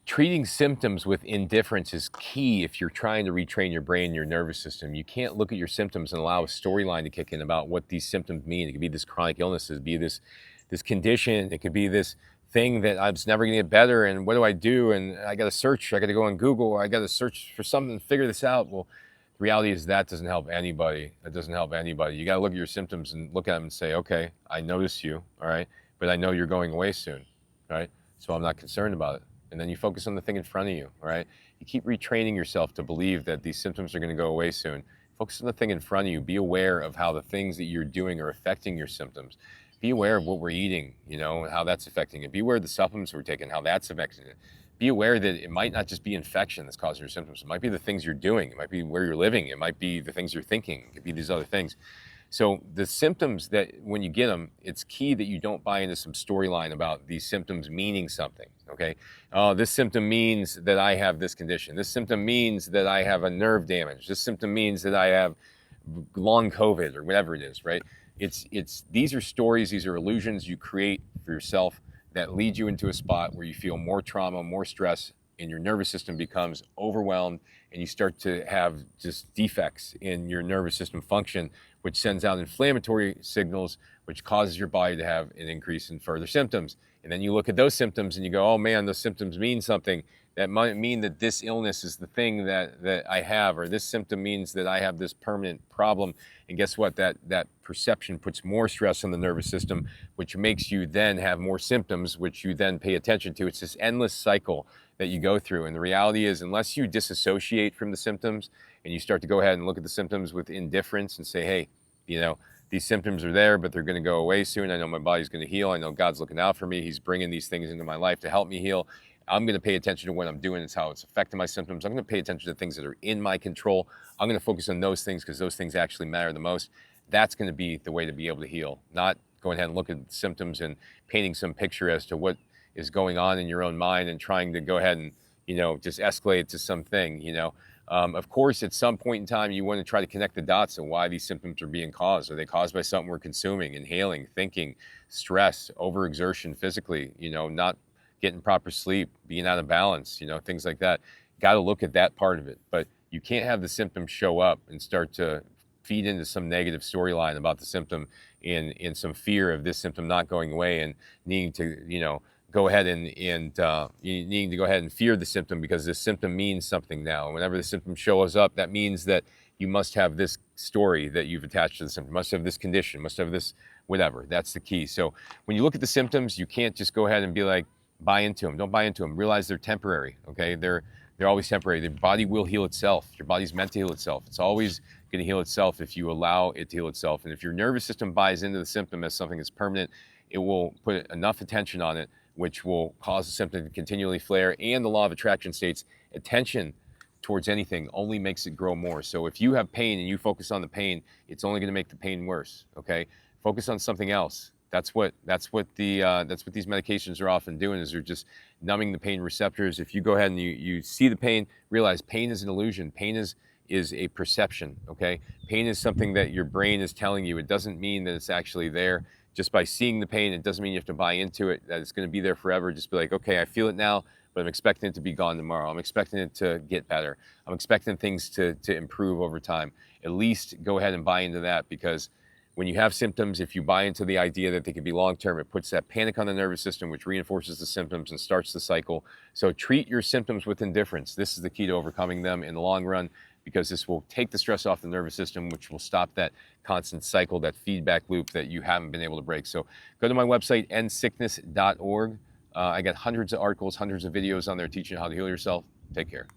Treating symptoms with indifference is key if you're trying to retrain your brain and your nervous system. You can't look at your symptoms and allow a storyline to kick in about what these symptoms mean. It could be this chronic illness, it could be this condition, it could be this thing that I'm just never gonna get better, and what do I do? And I gotta search, I gotta go on Google, I gotta search for something to figure this out. Well, the reality is that doesn't help anybody. That doesn't help anybody. You gotta look at your symptoms and look at them and say, okay, I notice you, all right, but I know you're going away soon, all right? So I'm not concerned about it. And then you focus on the thing in front of you, all right? You keep retraining yourself to believe that these symptoms are going to go away soon. Focus on the thing in front of you. Be aware of how the things that you're doing are affecting your symptoms. Be aware of what we're eating, you know, and how that's affecting it. Be aware of the supplements we're taking, how that's affecting it. Be aware that it might not just be infection that's causing your symptoms. It might be the things you're doing. It might be where you're living. It might be the things you're thinking. It could be these other things. So the symptoms that when you get them, it's key that you don't buy into some storyline about these symptoms meaning something, okay? Oh, this symptom means that I have this condition. This symptom means that I have a nerve damage. This symptom means that I have long COVID or whatever it is, right? These are stories, these are illusions you create for yourself that lead you into a spot where you feel more trauma, more stress, and your nervous system becomes overwhelmed and you start to have just defects in your nervous system function, which sends out inflammatory signals, which causes your body to have an increase in further symptoms. And then you look at those symptoms and you go, oh man, those symptoms mean something. That might mean that this illness is the thing that I have, or this symptom means that I have this permanent problem. And guess what? That perception puts more stress on the nervous system, which makes you then have more symptoms, which you then pay attention to. It's this endless cycle that you go through. And the reality is, unless you disassociate from the symptoms and you start to go ahead and look at the symptoms with indifference and say, hey, you know, these symptoms are there, but they're going to go away soon. I know my body's going to heal. I know God's looking out for me. He's bringing these things into my life to help me heal. I'm going to pay attention to what I'm doing. It's how it's affecting my symptoms. I'm going to pay attention to things that are in my control. I'm going to focus on those things because those things actually matter the most. That's going to be the way to be able to heal, not going ahead and look at symptoms and painting some picture as to what is going on in your own mind and trying to go ahead and, you know, just escalate it to something, you know. Of course, at some point in time, you want to try to connect the dots of why these symptoms are being caused. Are they caused by something we're consuming, inhaling, thinking, stress, overexertion physically, you know, not getting proper sleep, being out of balance, you know, things like that. Got to look at that part of it. But you can't have the symptoms show up and start to feed into some negative storyline about the symptom in some fear of this symptom not going away and needing to, you know, go ahead and you need to go ahead and fear the symptom because this symptom means something now. Whenever the symptom shows up, that means that you must have this story that you've attached to the symptom, must have this condition, must have this whatever. That's the key. So when you look at the symptoms, you can't just go ahead and be like, buy into them. Don't buy into them. Realize they're temporary, okay? They're always temporary. The body will heal itself. Your body's meant to heal itself. It's always going to heal itself if you allow it to heal itself. And if your nervous system buys into the symptom as something that's permanent, it will put enough attention on it, which will cause the symptom to continually flare. And the law of attraction states attention towards anything only makes it grow more. So if you have pain and you focus on the pain, it's only going to make the pain worse, okay? Focus on something else. That's what these medications are often doing, is they're just numbing the pain receptors. If you go ahead and you see the pain, realize pain is an illusion. Pain is a perception, okay? Pain is something that your brain is telling you. It doesn't mean that it's actually there. Just by seeing the pain, it doesn't mean you have to buy into it, that it's going to be there forever. Just be like, okay, I feel it now, but I'm expecting it to be gone tomorrow. I'm expecting it to get better. I'm expecting things to improve over time. At least go ahead and buy into that, because when you have symptoms, if you buy into the idea that they could be long-term, it puts that panic on the nervous system, which reinforces the symptoms and starts the cycle. So treat your symptoms with indifference. This is the key to overcoming them in the long run, because this will take the stress off the nervous system, which will stop that constant cycle, that feedback loop that you haven't been able to break. So go to my website, endsickness.org. I got hundreds of articles, hundreds of videos on there teaching you how to heal yourself. Take care.